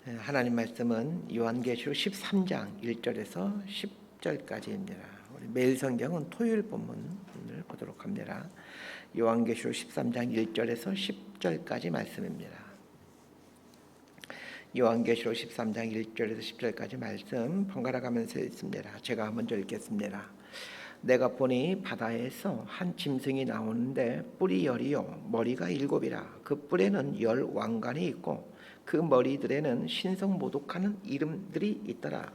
하나님 말씀은 요한계시록 13장 1절에서 10절까지입니다. 우리 매일 성경은 토요일 본문을 보도록 합니다. 요한계시록 13장 1절에서 10절까지 말씀입니다. 요한계시록 13장 1절에서 10절까지 말씀 번갈아 가면서 읽습니다. 제가 먼저 읽겠습니다. 내가 보니 바다에서 한 짐승이 나오는데 뿔이 10이요 머리가 7이라. 그 뿔에는 10 왕관이 있고 그 머리들에는 신성모독하는 이름들이 있더라.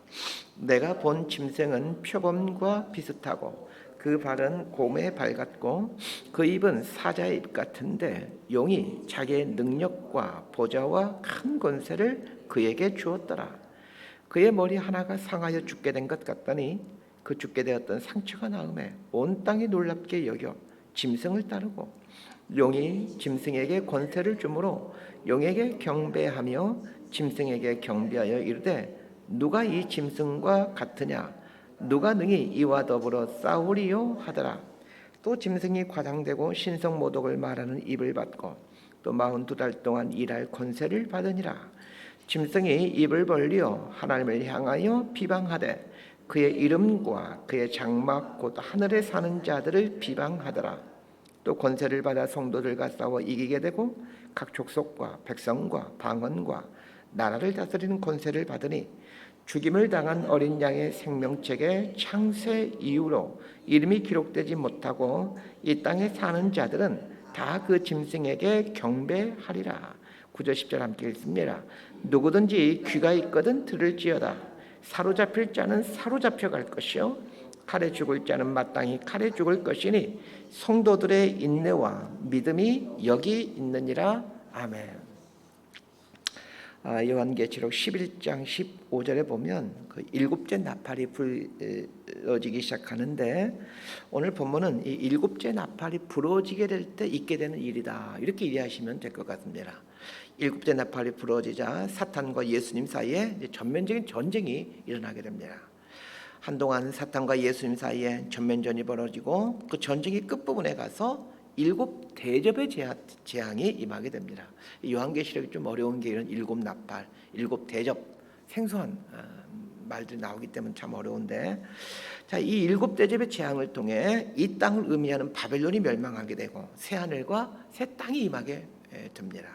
내가 본 짐승은 표범과 비슷하고 그 발은 곰의 발 같고 그 입은 사자의 입 같은데 용이 자기의 능력과 보좌와 큰 권세를 그에게 주었더라. 그의 머리 하나가 상하여 죽게 된 것 같더니 그 죽게 되었던 상처가 나음에 온 땅이 놀랍게 여겨 짐승을 따르고 용이 짐승에게 권세를 주므로 용에게 경배하며 짐승에게 경배하여 이르되 누가 이 짐승과 같으냐 누가 능히 이와 더불어 싸우리요 하더라. 또 짐승이 과장되고 신성모독을 말하는 입을 받고 또 42달 동안 일할 권세를 받으니라. 짐승이 입을 벌리어 하나님을 향하여 비방하되 그의 이름과 그의 장막 곧 하늘에 사는 자들을 비방하더라. 또 권세를 받아 성도들과 싸워 이기게 되고 각 족속과 백성과 방언과 나라를 다스리는 권세를 받으니 죽임을 당한 어린 양의 생명책에 창세 이후로 이름이 기록되지 못하고 이 땅에 사는 자들은 다 그 짐승에게 경배하리라. 9절 10절 함께 읽습니다. 누구든지 귀가 있거든 들을지어다. 사로잡힐 자는 사로잡혀 갈 것이요 칼에 죽을 자는 마땅히 칼에 죽을 것이니 성도들의 인내와 믿음이 여기 있느니라. 아멘. 요한계시록 11장 15절에 보면 그 일곱째 나팔이 불어지기 시작하는데 오늘 본문은 이 일곱째 나팔이 불어지게 될 때 있게 되는 일이다 이렇게 이해하시면 될 것 같습니다. 일곱째 나팔이 불어지자 사탄과 예수님 사이에 전면적인 전쟁이 일어나게 됩니다. 한동안 사탄과 예수님 사이에 전면전이 벌어지고 그 전쟁이 끝부분에 가서 일곱 대접의 재앙이 임하게 됩니다. 요한계시록이 좀 어려운 게 이런 일곱 나팔, 일곱 대접, 생소한 말들이 나오기 때문에 참 어려운데, 자, 이 일곱 대접의 재앙을 통해 이 땅을 의미하는 바벨론이 멸망하게 되고 새 하늘과 새 땅이 임하게 됩니다.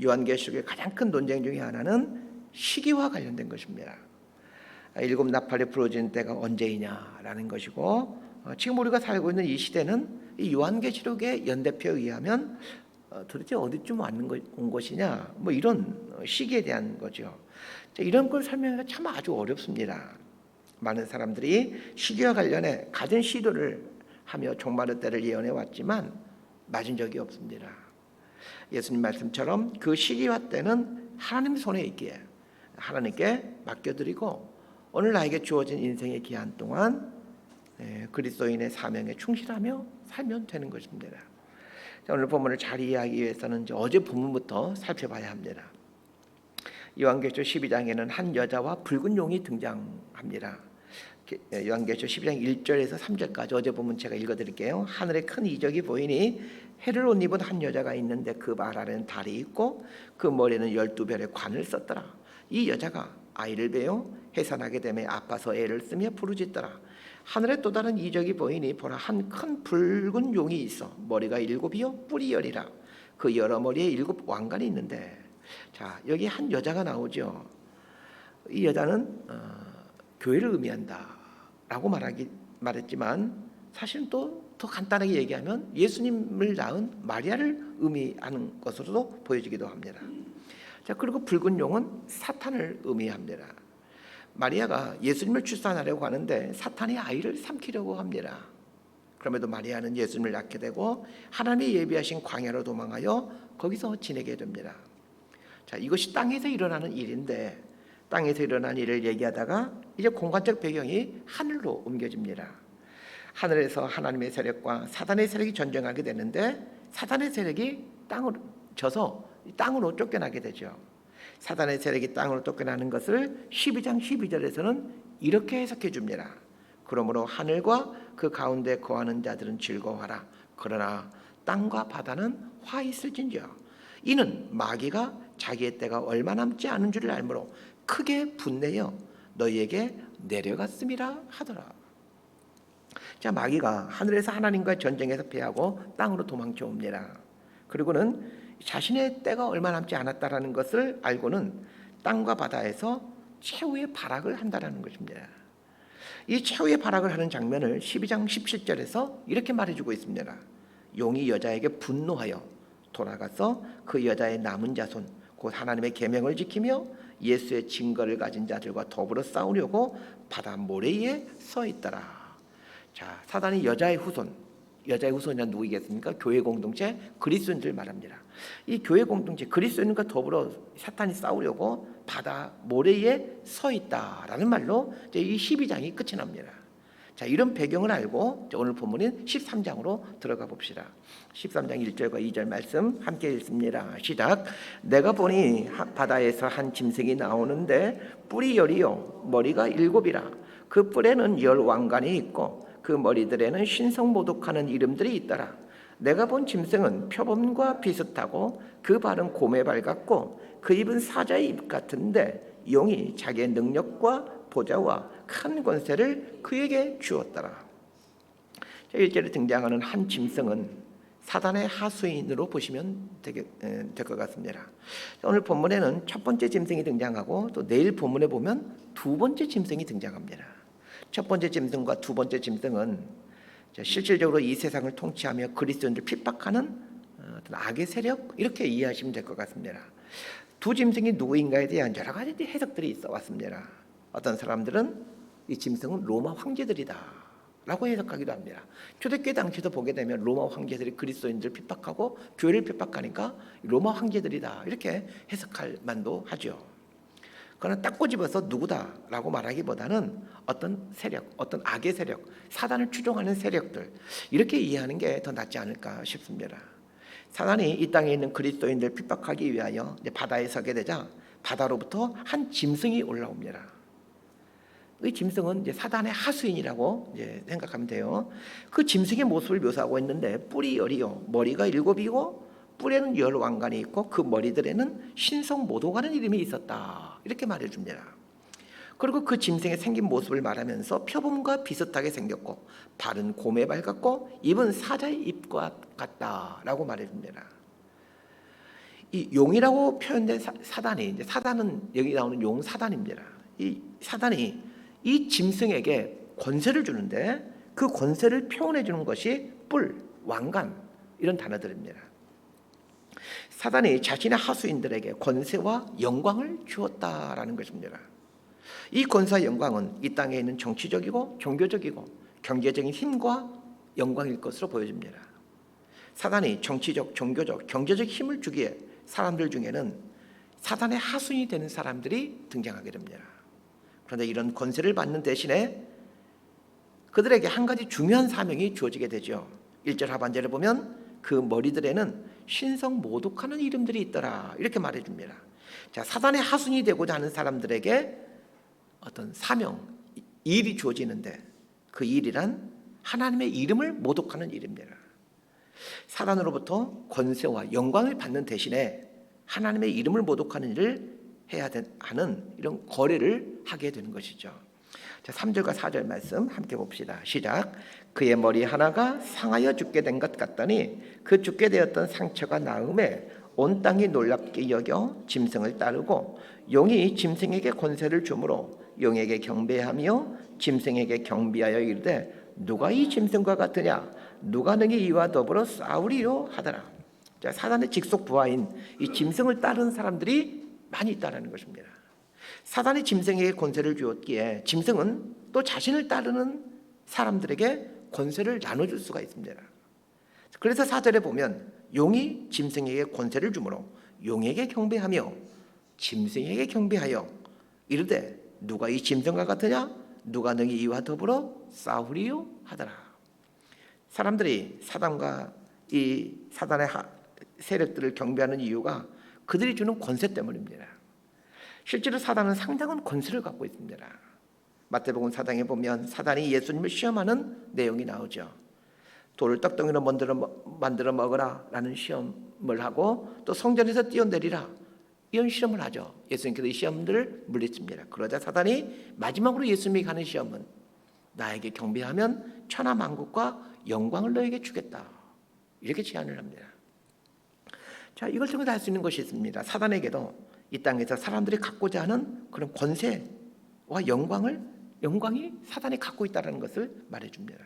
요한계시록의 가장 큰 논쟁 중에 하나는 시기와 관련된 것입니다. 일곱 나팔이 불어지는 때가 언제이냐라는 것이고, 지금 우리가 살고 있는 이 시대는 이 요한계시록의 연대표에 의하면 도대체 어디쯤 온 것이냐 뭐 이런 시기에 대한 거죠. 이런 걸 설명하기가 참 아주 어렵습니다. 많은 사람들이 시기와 관련해 가진 시도를 하며 종말의 때를 예언해 왔지만 맞은 적이 없습니다. 예수님 말씀처럼 그 시기와 때는 하나님 손에 있기에 하나님께 맡겨드리고 오늘 나에게 주어진 인생의 기한 동안 그리스도인의 사명에 충실하며 살면 되는 것입니다. 오늘 본문을 잘 이해하기 위해서는 이제 어제 본문부터 살펴봐야 합니다. 요한계시록 12장에는 한 여자와 붉은 용이 등장합니다. 요한계시록 12장 1절에서 3절까지 어제 본문 제가 읽어드릴게요. 하늘에 큰 이적이 보이니 해를 옷 입은 한 여자가 있는데 그 발 아래는 달이 있고 그 머리에는 12별의 관을 썼더라. 이 여자가 아이를 베어 해산하게 되매 아파서 애를 쓰며 부르짖더라. 하늘에 또 다른 이적이 보이니 보라 한 큰 붉은 용이 있어 머리가 7이요 뿔이 10이라. 그 여러 머리에 7 왕관이 있는데, 자 여기 한 여자가 나오죠. 이 여자는 교회를 의미한다라고 말했지만 사실은 또 더 간단하게 얘기하면 예수님을 낳은 마리아를 의미하는 것으로도 보여지기도 합니다. 자, 그리고 붉은 용은 사탄을 의미합니다. 마리아가 예수님을 출산하려고 하는데 사탄이 아이를 삼키려고 합니다. 그럼에도 마리아는 예수님을 낳게 되고 하나님이 예비하신 광야로 도망하여 거기서 지내게 됩니다. 자, 이것이 땅에서 일어나는 일인데 땅에서 일어난 일을 얘기하다가 이제 공간적 배경이 하늘로 옮겨집니다. 하늘에서 하나님의 세력과 사단의 세력이 전쟁하게 되는데 사단의 세력이 땅으로 져서 땅으로 쫓겨나게 되죠. 사단의 세력이 땅으로 쫓겨나는 것을 12장 12절에서는 이렇게 해석해 줍니다. 그러므로 하늘과 그 가운데 거하는 자들은 즐거워하라. 그러나 땅과 바다는 화 있을진저 이는 마귀가 자기의 때가 얼마 남지 않은 줄을 알므로 크게 분내어 너희에게 내려갔음이라 하더라. 자, 마귀가 하늘에서 하나님과 전쟁에서 패하고 땅으로 도망쳐 옵니다. 그리고는 자신의 때가 얼마 남지 않았다라는 것을 알고는 땅과 바다에서 최후의 발악을 한다라는 것입니다. 이 최후의 발악을 하는 장면을 12장 17절에서 이렇게 말해주고 있습니다. 용이 여자에게 분노하여 돌아가서 그 여자의 남은 자손 곧 하나님의 계명을 지키며 예수의 증거를 가진 자들과 더불어 싸우려고 바다 모래에 서 있더라. 자, 사단이 여자의 후손이란 누구이겠습니까? 교회 공동체 그리스도인들 말합니다. 이 교회 공동체 그리스도인과 더불어 사탄이 싸우려고 바다 모래에 서 있다라는 말로 이제 이 12장이 끝이 납니다. 자, 이런 배경을 알고 오늘 본문인 13장으로 들어가 봅시다. 13장 1절과 2절 말씀 함께 읽습니다. 시작. 내가 보니 바다에서 한 짐승이 나오는데 뿔이 10이요 머리가 7이라. 그 뿔에는 10 왕관이 있고 그 머리들에는 신성모독하는 이름들이 있더라. 내가 본 짐승은 표범과 비슷하고 그 발은 곰의 발 같고 그 입은 사자의 입 같은데 용이 자기의 능력과 보좌와 큰 권세를 그에게 주었더라. 1절에 등장하는 한 짐승은 사단의 하수인으로 보시면 될 것 같습니다. 오늘 본문에는 첫 번째 짐승이 등장하고 또 내일 본문에 보면 두 번째 짐승이 등장합니다. 첫 번째 짐승과 두 번째 짐승은 실질적으로 이 세상을 통치하며 그리스도인들 핍박하는 어떤 악의 세력 이렇게 이해하시면 될 것 같습니다. 두 짐승이 누구인가에 대한 여러 가지 해석들이 있어 왔습니다. 어떤 사람들은 이 짐승은 로마 황제들이다 라고 해석하기도 합니다. 초대교회 당시도 보게 되면 로마 황제들이 그리스도인들 핍박하고 교회를 핍박하니까 로마 황제들이다 이렇게 해석할 만도 하죠. 그러나 딱 꼬집어서 누구다라고 말하기보다는 어떤 세력, 어떤 악의 세력, 사단을 추종하는 세력들 이렇게 이해하는 게 더 낫지 않을까 싶습니다. 사단이 이 땅에 있는 그리스도인들 핍박하기 위하여 이제 바다에 서게 되자 바다로부터 한 짐승이 올라옵니다. 이 짐승은 이제 사단의 하수인이라고 이제 생각하면 돼요. 그 짐승의 모습을 묘사하고 있는데 뿔이 10이요 머리가 7이고 뿔에는 10 왕관이 있고 그 머리들에는 신성모독하는 이름이 있었다 이렇게 말해줍니다. 그리고 그 짐승의 생긴 모습을 말하면서 표범과 비슷하게 생겼고 발은 곰의 발 같고 입은 사자의 입과 같다라고 말해줍니다. 이 용이라고 표현된 사단이 이제 사단은 여기 나오는 용 사단입니다. 이 사단이 이 짐승에게 권세를 주는데 그 권세를 표현해 주는 것이 뿔, 왕관 이런 단어들입니다. 사단이 자신의 하수인들에게 권세와 영광을 주었다라는 것입니다. 이 권세와 영광은 이 땅에 있는 정치적이고 종교적이고 경제적인 힘과 영광일 것으로 보여집니다. 사단이 정치적, 종교적, 경제적 힘을 주기에 사람들 중에는 사단의 하수인이 되는 사람들이 등장하게 됩니다. 그런데 이런 권세를 받는 대신에 그들에게 한 가지 중요한 사명이 주어지게 되죠. 1절 하반절에 보면 그 머리들에는 신성 모독하는 이름들이 있더라 이렇게 말해줍니다. 자, 사단의 하수인이 되고자 하는 사람들에게 어떤 사명, 일이 주어지는데 그 일이란 하나님의 이름을 모독하는 일입니다. 사단으로부터 권세와 영광을 받는 대신에 하나님의 이름을 모독하는 일을 해야 하는 이런 거래를 하게 되는 것이죠. 자, 3절과 4절 말씀 함께 봅시다. 시작. 그의 머리 하나가 상하여 죽게 된 것 같더니 그 죽게 되었던 상처가 나음에 온 땅이 놀랍게 여겨 짐승을 따르고 용이 짐승에게 권세를 주므로 용에게 경배하며 짐승에게 경비하여 이르되 누가 이 짐승과 같으냐 누가 능히 이와 더불어 싸우리요 하더라. 자, 사단의 직속 부하인 이 짐승을 따르는 사람들이 많이 있다는 것입니다. 사단이 짐승에게 권세를 주었기에 짐승은 또 자신을 따르는 사람들에게 권세를 나눠줄 수가 있습니다. 그래서 4절에 보면 용이 짐승에게 권세를 주므로 용에게 경배하며 짐승에게 경배하여 이르되 누가 이 짐승과 같으냐 누가 능히 이와 더불어 싸우리요 하더라. 사람들이 사단과 이 사단의 세력들을 경배하는 이유가 그들이 주는 권세 때문입니다. 실제로 사단은 상당한 권세를 갖고 있습니다. 마태복음 4장에 보면 사단이 예수님을 시험하는 내용이 나오죠. 돌을 떡덩이로 만들어 먹으라 라는 시험을 하고 또 성전에서 뛰어내리라 이런 실험을 하죠. 예수님께서 이 시험들을 물리칩니다. 그러자 사단이 마지막으로 예수님이 가는 시험은 나에게 경배하면 천하 만국과 영광을 너에게 주겠다. 이렇게 제안을 합니다. 자, 이걸 통해서 알 수 있는 것이 있습니다. 사단에게도 이 땅에서 사람들이 갖고자 하는 그런 권세와 영광이 사단이 갖고 있다는 것을 말해줍니다.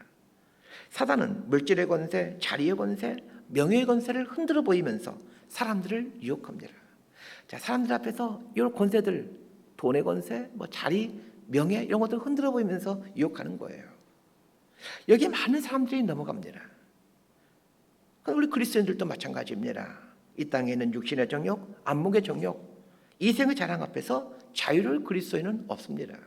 사단은 물질의 권세, 자리의 권세, 명예의 권세를 흔들어 보이면서 사람들을 유혹합니다. 자, 사람들 앞에서 이런 권세들, 돈의 권세, 자리, 명예 이런 것들을 흔들어 보이면서 유혹하는 거예요. 여기에 많은 사람들이 넘어갑니다. 우리 그리스도인들도 마찬가지입니다. 이 땅에 있는 육신의 정욕, 안목의 정욕, 이생의 자랑 앞에서 자유를 그리스도인은 없습니다.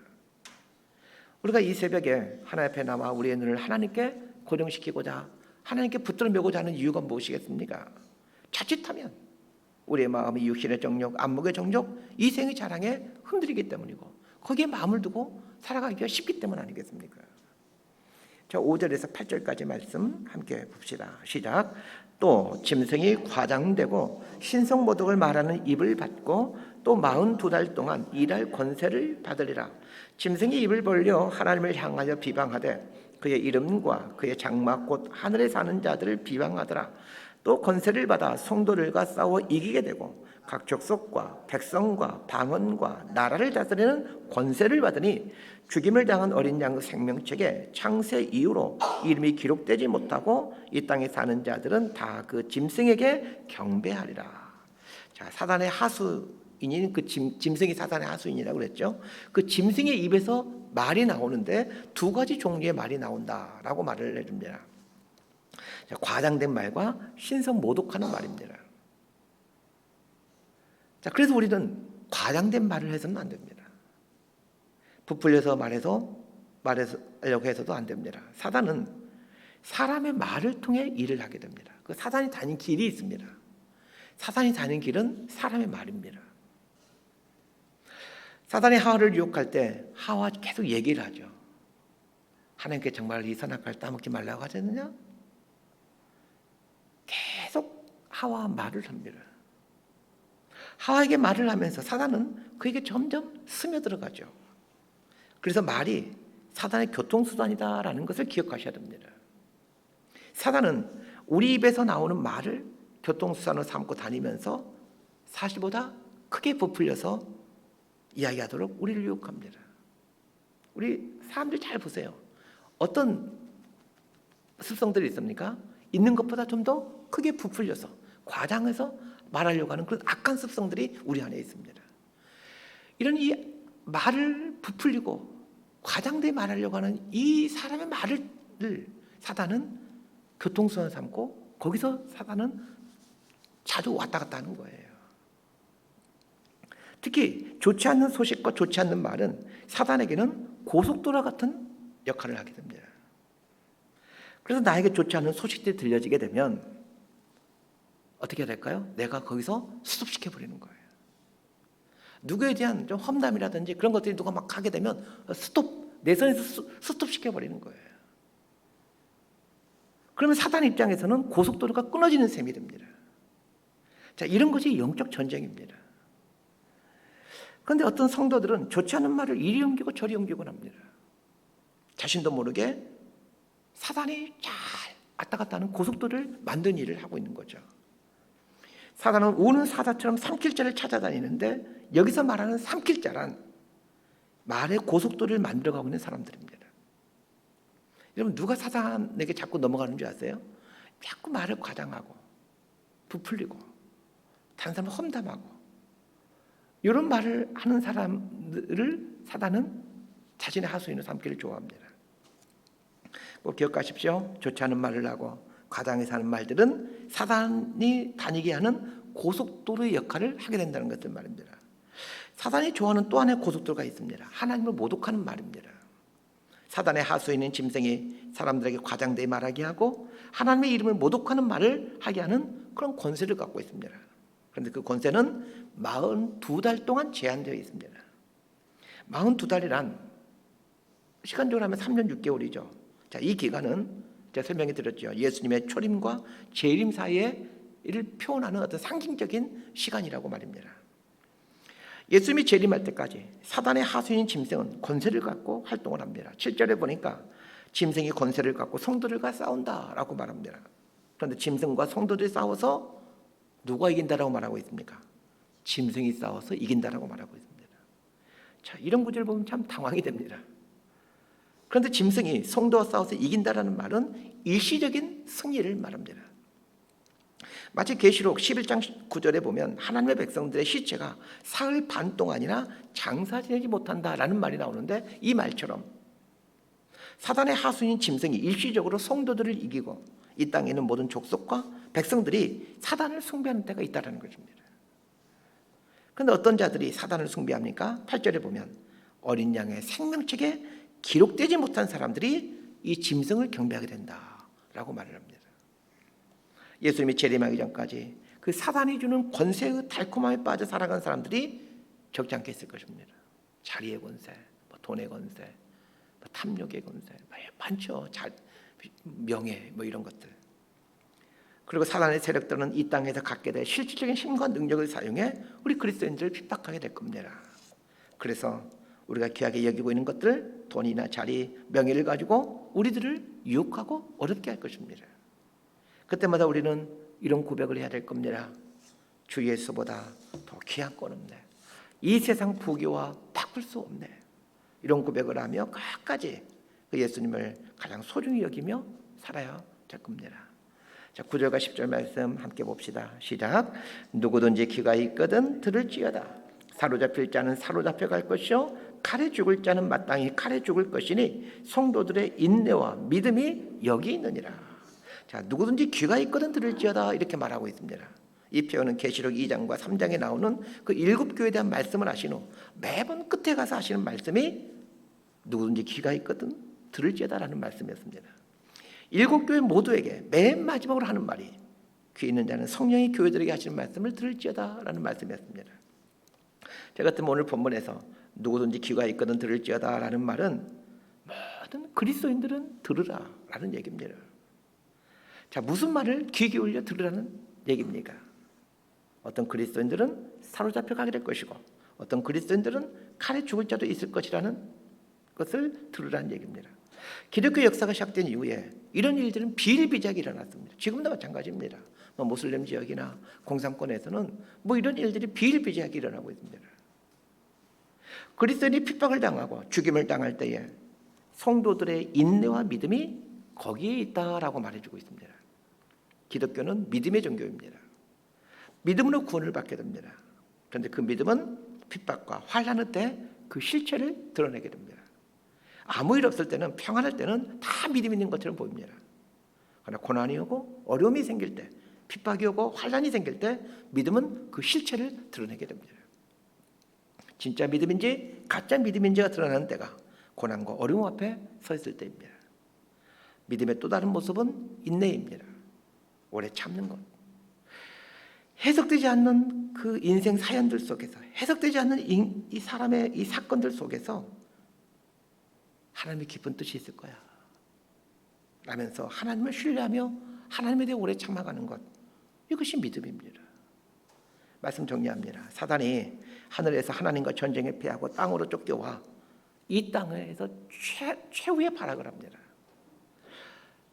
우리가 이 새벽에 하나님 앞에 나와 우리의 눈을 하나님께 고정시키고자 하나님께 붙들어 매고자 하는 이유가 무엇이겠습니까? 자칫하면 우리의 마음이 육신의 정욕, 안목의 정욕, 이생의 자랑에 흔들리기 때문이고 거기에 마음을 두고 살아가기가 쉽기 때문 아니겠습니까? 자, 5절에서 8절까지 말씀 함께 봅시다. 시작. 또 짐승이 과장되고 신성모독을 말하는 입을 받고 또 42달 동안 일할 권세를 받으리라. 짐승이 입을 벌려 하나님을 향하여 비방하되 그의 이름과 그의 장막 곧 하늘에 사는 자들을 비방하더라. 또 권세를 받아 성도들과 싸워 이기게 되고 각 족속과 백성과 방언과 나라를 다스리는 권세를 받으니 죽임을 당한 어린 양 생명책에 창세 이후로 이름이 기록되지 못하고 이 땅에 사는 자들은 다 그 짐승에게 경배하리라. 자, 사단의 하수인인 그 짐승이 사단의 하수인이라고 그랬죠. 그 짐승의 입에서 말이 나오는데 두 가지 종류의 말이 나온다라고 말을 해줍니다. 자, 과장된 말과 신성 모독하는 말입니다. 자, 그래서 우리는 과장된 말을 해서는 안 됩니다. 부풀려서 말하려고 해서도 안 됩니다. 사단은 사람의 말을 통해 일을 하게 됩니다. 그 사단이 다닌 길이 있습니다. 사단이 다닌 길은 사람의 말입니다. 사단이 하와를 유혹할 때 하와 계속 얘기를 하죠. 하나님께 정말 이 선악과를 따먹지 말라고 하셨느냐? 계속 하와와 말을 합니다. 하와에게 말을 하면서 사단은 그에게 점점 스며들어가죠. 그래서 말이 사단의 교통수단이다라는 것을 기억하셔야 됩니다. 사단은 우리 입에서 나오는 말을 교통수단으로 삼고 다니면서 사실보다 크게 부풀려서 이야기하도록 우리를 유혹합니다. 우리 사람들 잘 보세요. 어떤 습성들이 있습니까? 있는 것보다 좀 더 크게 부풀려서 과장해서 말하려고 하는 그런 악한 습성들이 우리 안에 있습니다. 이런 이 말을 부풀리고 과장되게 말하려고 하는 이 사람의 말을 사단은 교통수단 삼고 거기서 사단은 자주 왔다 갔다 하는 거예요. 특히 좋지 않는 소식과 좋지 않는 말은 사단에게는 고속도로 같은 역할을 하게 됩니다. 그래서 나에게 좋지 않은 소식들이 들려지게 되면 어떻게 해야 될까요? 내가 거기서 스톱시켜버리는 거예요. 누구에 대한 좀 험담이라든지 그런 것들이 누가 막 하게 되면 내 선에서 스톱시켜버리는 거예요. 그러면 사단 입장에서는 고속도로가 끊어지는 셈이 됩니다. 자, 이런 것이 영적 전쟁입니다. 그런데 어떤 성도들은 좋지 않은 말을 이리 옮기고 저리 옮기곤 합니다. 자신도 모르게 사단이 잘 왔다 갔다 하는 고속도로를 만든 일을 하고 있는 거죠. 사단은 우는 사자처럼 삼킬자를 찾아다니는데 여기서 말하는 삼킬자란 말의 고속도로를 만들어가고 있는 사람들입니다. 여러분, 누가 사단에게 자꾸 넘어가는 줄 아세요? 자꾸 말을 과장하고 부풀리고 다른 사람을 험담하고 이런 말을 하는 사람들을 사단은 자신의 하수인으로 삼기를 좋아합니다. 꼭 기억하십시오. 좋지 않은 말을 하고 과장해서 하는 말들은 사단이 다니게 하는 고속도로의 역할을 하게 된다는 것을 말입니다. 사단이 좋아하는 또 하나의 고속도로가 있습니다. 하나님을 모독하는 말입니다. 사단의 하수인인 짐승이 사람들에게 과장되게 말하게 하고 하나님의 이름을 모독하는 말을 하게 하는 그런 권세를 갖고 있습니다. 그런데 그 권세는 42달 동안 제한되어 있습니다. 42달이란 시간적으로 하면 3년 6개월이죠. 자, 이 기간은 제가 설명해 드렸죠. 예수님의 초림과 재림 사이에 이를 표현하는 어떤 상징적인 시간이라고 말입니다. 예수님이 재림할 때까지 사단의 하수인 짐승은 권세를 갖고 활동을 합니다. 7절에 보니까 짐승이 권세를 갖고 성도들과 싸운다라고 말합니다. 그런데 짐승과 성도들이 싸워서 누가 이긴다라고 말하고 있습니까? 짐승이 싸워서 이긴다라고 말하고 있습니다. 자, 이런 구절을 보면 참 당황이 됩니다. 그런데 짐승이 성도와 싸워서 이긴다라는 말은 일시적인 승리를 말합니다. 마치 계시록 11장 9절에 보면 하나님의 백성들의 시체가 사흘 반 동안이나 장사 지내지 못한다라는 말이 나오는데, 이 말처럼 사단의 하수인 짐승이 일시적으로 성도들을 이기고 이 땅에 있는 모든 족속과 백성들이 사단을 숭배하는 때가 있다는 것입니다. 그런데 어떤 자들이 사단을 숭배합니까? 8절에 보면 어린 양의 생명책에 기록되지 못한 사람들이 이 짐승을 경배하게 된다라고 말을 합니다. 예수님이 재림하기 전까지 그 사단이 주는 권세의 달콤함에 빠져 살아간 사람들이 적지 않게 있을 것입니다. 자리의 권세, 돈의 권세, 탐욕의 권세, 많죠. 명예, 이런 것들. 그리고 사단의 세력들은 이 땅에서 갖게 될 실질적인 힘과 능력을 사용해 우리 그리스도인들을 핍박하게 될 겁니다. 그래서 우리가 귀하게 여기고 있는 것들, 돈이나 자리, 명예를 가지고 우리들을 유혹하고 어렵게 할 것입니다. 그때마다 우리는 이런 고백을 해야 될 겁니다. 주 예수보다 더 귀한 건 없네. 이 세상 부귀와 바꿀 수 없네. 이런 고백을 하며 끝까지 그 예수님을 가장 소중히 여기며 살아야 될 겁니다. 자, 9절과 10절 말씀 함께 봅시다. 시작. 누구든지 귀가 있거든 들을지어다. 사로잡힐 자는 사로잡혀 갈 것이요 칼에 죽을 자는 마땅히 칼에 죽을 것이니 성도들의 인내와 믿음이 여기 있느니라. 자, 누구든지 귀가 있거든 들을지어다 이렇게 말하고 있습니다. 이 표현은 계시록 2장과 3장에 나오는 그 7교회에 대한 말씀을 하신 후 매번 끝에 가서 하시는 말씀이 누구든지 귀가 있거든 들을지어다라는 말씀이었습니다. 7교회 모두에게 맨 마지막으로 하는 말이 귀 있는 자는 성령이 교회들에게 하시는 말씀을 들을지어다라는 말씀이었습니다. 제가 같으면 오늘 본문에서 누구든지 귀가 있거든 들을지어다라는 말은 모든 그리스도인들은 들으라라는 얘기입니다. 자, 무슨 말을 귀 기울여 들으라는 얘기입니까? 어떤 그리스도인들은 사로잡혀 가게 될 것이고 어떤 그리스도인들은 칼에 죽을 자도 있을 것이라는 것을 들으라는 얘기입니다. 기독교 역사가 시작된 이후에 이런 일들은 비일비재하게 일어났습니다. 지금도 마찬가지입니다. 모슬렘 지역이나 공산권에서는 이런 일들이 비일비재하게 일어나고 있습니다. 그리스도인이 핍박을 당하고 죽임을 당할 때에 성도들의 인내와 믿음이 거기에 있다라고 말해주고 있습니다. 기독교는 믿음의 종교입니다. 믿음으로 구원을 받게 됩니다. 그런데 그 믿음은 핍박과 환난의 때 그 실체를 드러내게 됩니다. 아무 일 없을 때는, 평안할 때는 다 믿음 있는 것처럼 보입니다. 그러나 고난이 오고 어려움이 생길 때, 핍박이 오고 환난이 생길 때 믿음은 그 실체를 드러내게 됩니다. 진짜 믿음인지 가짜 믿음인지가 드러나는 때가 고난과 어려움 앞에 서 있을 때입니다. 믿음의 또 다른 모습은 인내입니다. 오래 참는 것. 해석되지 않는 그 인생 사연들 속에서, 해석되지 않는 이 사람의 이 사건들 속에서 하나님의 깊은 뜻이 있을 거야 라면서 하나님을 신뢰하며 하나님에 대해 오래 참아가는 것, 이것이 믿음입니다. 말씀 정리합니다. 사단이 하늘에서 하나님과 전쟁에 패하고 땅으로 쫓겨와 이 땅에서 최후의 발악을 합니다.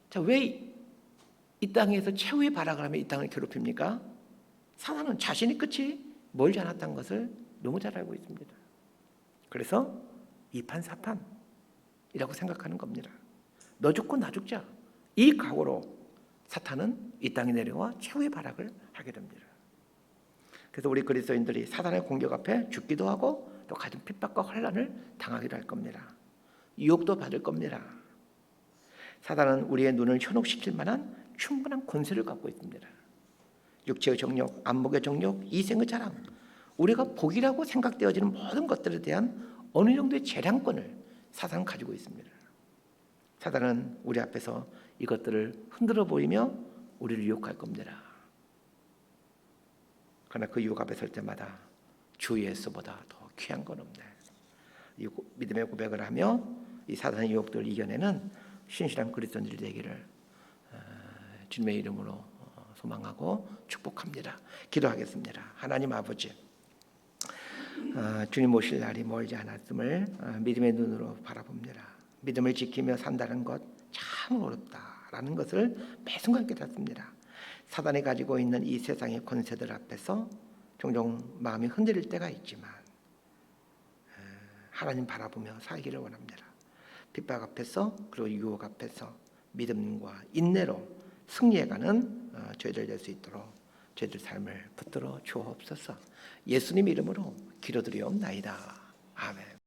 자, 왜 이 땅에서 최후의 발악을 하며 이 땅을 괴롭힙니까? 사단은 자신이 끝이 멀지 않았다는 것을 너무 잘 알고 있습니다. 그래서 이판사판이라고 생각하는 겁니다. 너 죽고 나 죽자, 이 각오로 사탄은 이 땅에 내려와 최후의 발악을 하게 됩니다. 그래서 우리 그리스도인들이 사단의 공격 앞에 죽기도 하고 또 가진 핍박과 환난을 당하기도 할 겁니다. 유혹도 받을 겁니다. 사단은 우리의 눈을 현혹시킬 만한 충분한 권세를 갖고 있습니다. 육체의 정욕, 안목의 정욕, 이생의 자랑, 우리가 복이라고 생각되어지는 모든 것들에 대한 어느 정도의 재량권을 사단은 가지고 있습니다. 사단은 우리 앞에서 이것들을 흔들어 보이며 우리를 유혹할 겁니다. 그러나 그 유혹 앞에 설 때마다 주 예수보다 더 귀한 건 없네. 이 믿음의 고백을 하며 이 사단의 유혹들을 이겨내는 신실한 그리스도인들이 되기를 주님의 이름으로 소망하고 축복합니다. 기도하겠습니다. 하나님 아버지, 주님 오실 날이 멀지 않았음을 믿음의 눈으로 바라봅니다. 믿음을 지키며 산다는 것 참 어렵다라는 것을 매 순간 깨닫습니다. 사단이 가지고 있는 이 세상의 권세들 앞에서 종종 마음이 흔들릴 때가 있지만 하나님 바라보며 살기를 원합니다. 핍박 앞에서 그리고 유혹 앞에서 믿음과 인내로 승리해가는 저희들 될 수 있도록 저희들 삶을 붙들어 주옵소서. 예수님 이름으로 기도드리옵나이다. 아멘.